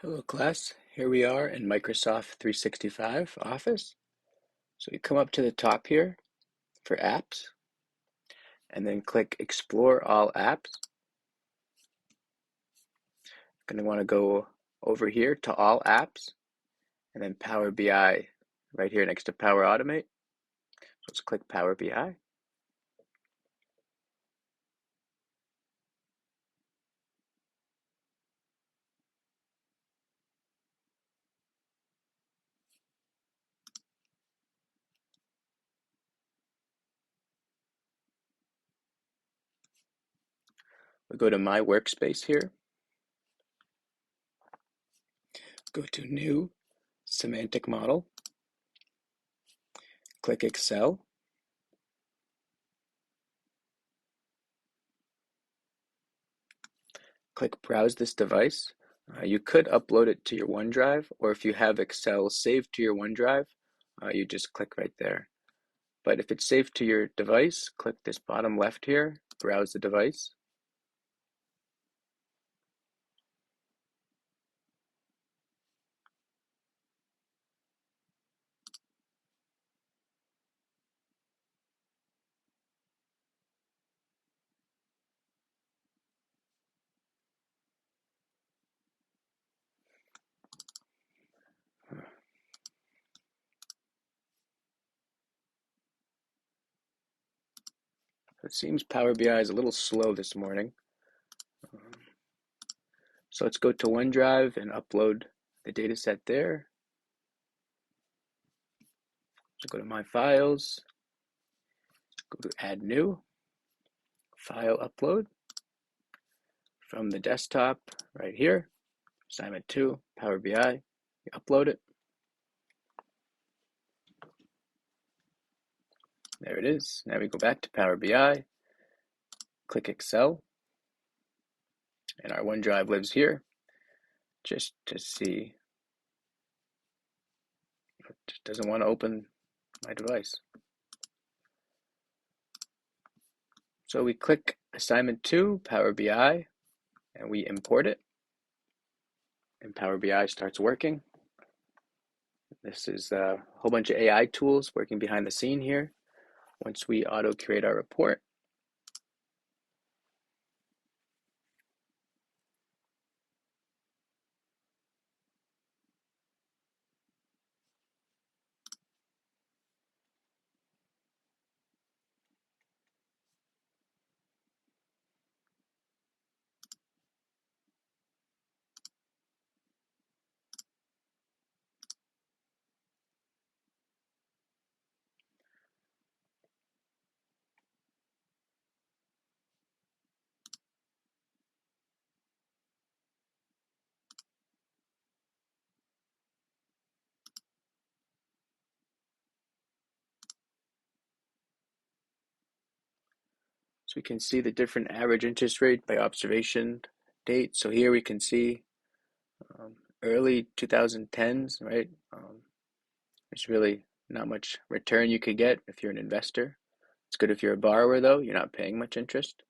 Hello class, here we are in Microsoft 365 Office. So you come up to the top here for apps and then click Explore All Apps. You're going to want to go over here to All Apps and then Power BI right here next to Power Automate. So let's click Power BI. We go to My Workspace here, go to New Semantic Model, click Excel, click Browse this device. You could upload it to your OneDrive, or if you have Excel saved to your OneDrive, you just click right there. But if it's saved to your device, click this bottom left here, browse the device. It seems Power BI is a little slow this morning. So let's go to OneDrive and upload the data set there. So go to My Files, go to Add New, File Upload. From the desktop right here, Assignment 2, Power BI, you upload it. There it is. Now we go back to Power BI, click Excel, and our OneDrive lives here. Just to see, it just doesn't want to open my device. So we click Assignment 2, Power BI, and we import it. And Power BI starts working. This is a whole bunch of AI tools working behind the scene here. Once we auto-create our report, so we can see the different average interest rate by observation date. So here we can see early 2010s, right? There's really not much return you could get if you're an investor. It's good if you're a borrower though, you're not paying much interest.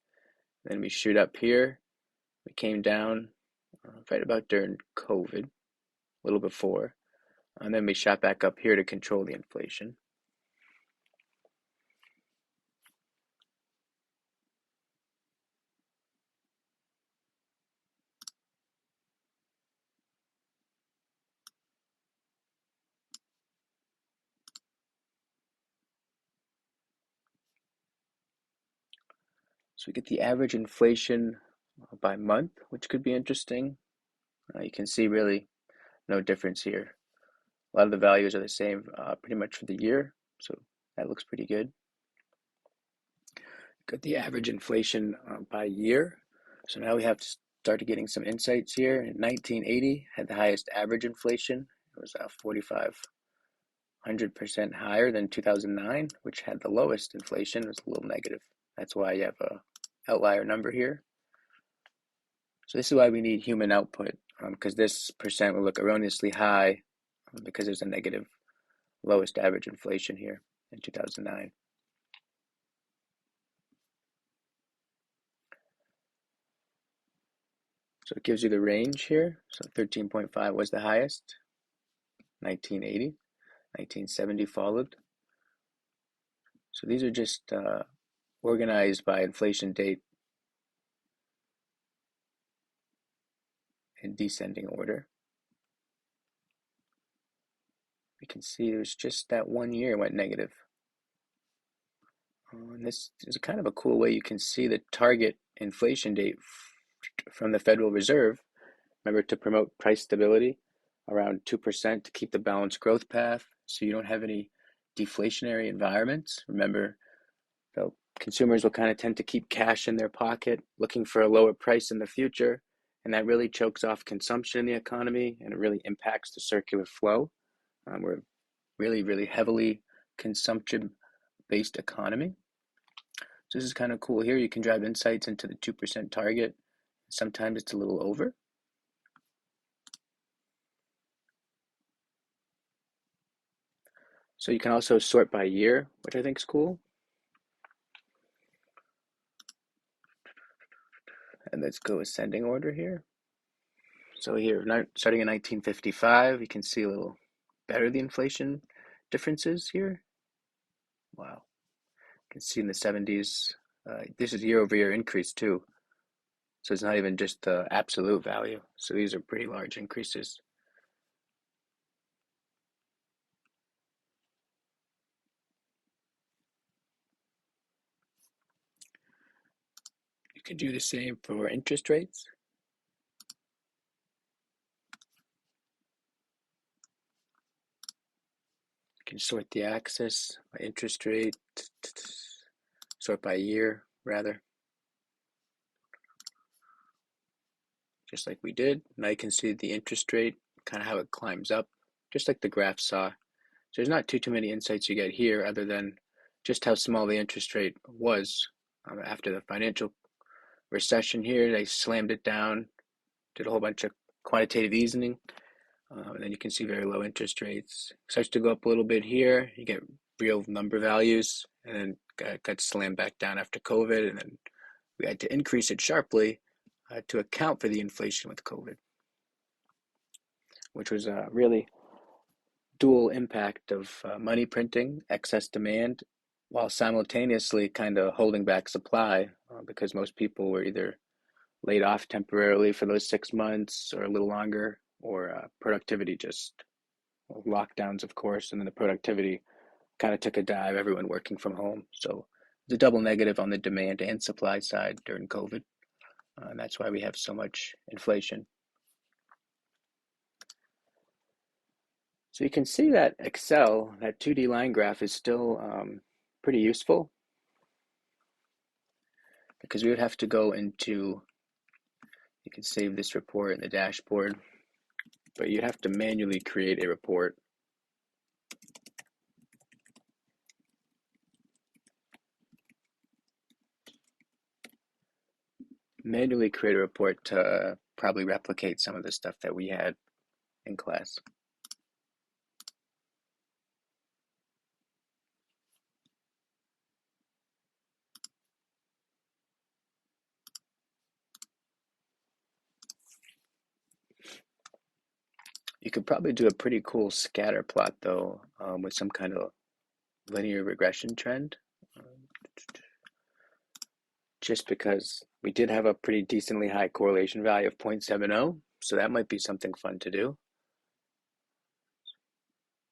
Then we shoot up here. We came down right about during COVID, a little before. And then we shot back up here to control the inflation. So we get the average inflation by month, which could be interesting. You can see really no difference here. A lot of the values are the same pretty much for the year, so that looks pretty good. Got the average inflation by year. So now we have started getting some insights here. In 1980, had the highest average inflation. It was 4,500% higher than 2009, which had the lowest inflation. It was a little negative. That's why you have a outlier number here. So this is why we need human output, because this percent will look erroneously high because there's a negative lowest average inflation here in 2009. So it gives you the range here. So 13.5 was the highest, 1980, 1970 followed. So these are just organized by inflation date in descending order. You can see there's just that 1 year went negative. And this is kind of a cool way you can see the target inflation date from the Federal Reserve. Remember, to promote price stability around 2% to keep the balanced growth path so you don't have any deflationary environments. Remember, so consumers will kind of tend to keep cash in their pocket, looking for a lower price in the future, and that really chokes off consumption in the economy, and it really impacts the circular flow. We're really, really heavily consumption-based economy. So this is kind of cool here. You can drive insights into the 2% target. Sometimes it's a little over. So you can also sort by year, which I think is cool. And let's go ascending order here. So here, starting in 1955, you can see a little better the inflation differences here. Wow. You can see in the 70s, this is year-over-year increase too. So it's not even just the absolute value. So these are pretty large increases. You can do the same for interest rates. You can sort the axis by interest rate, sort by year, rather. Just like we did. Now you can see the interest rate, kind of how it climbs up, just like the graph saw. So there's not too many insights you get here other than just how small the interest rate was after the financial recession here. They slammed it down, did a whole bunch of quantitative easing, and then you can see very low interest rates. Starts to go up a little bit here. You get real number values, and then got slammed back down after COVID, and then we had to increase it sharply to account for the inflation with COVID, which was a really dual impact of money printing, excess demand, while simultaneously kind of holding back supply because most people were either laid off temporarily for those 6 months or a little longer, or productivity just lockdowns, of course, and then the productivity kind of took a dive, everyone working from home. So the double negative on the demand and supply side during COVID. And that's why we have so much inflation. So you can see that Excel, that 2D line graph is still pretty useful because we would have to go into, you can save this report in the dashboard, but you'd have to manually create a report. Manually create a report to probably replicate some of the stuff that we had in class. You could probably do a pretty cool scatter plot though, with some kind of linear regression trend. Just because we did have a pretty decently high correlation value of 0.70, so that might be something fun to do.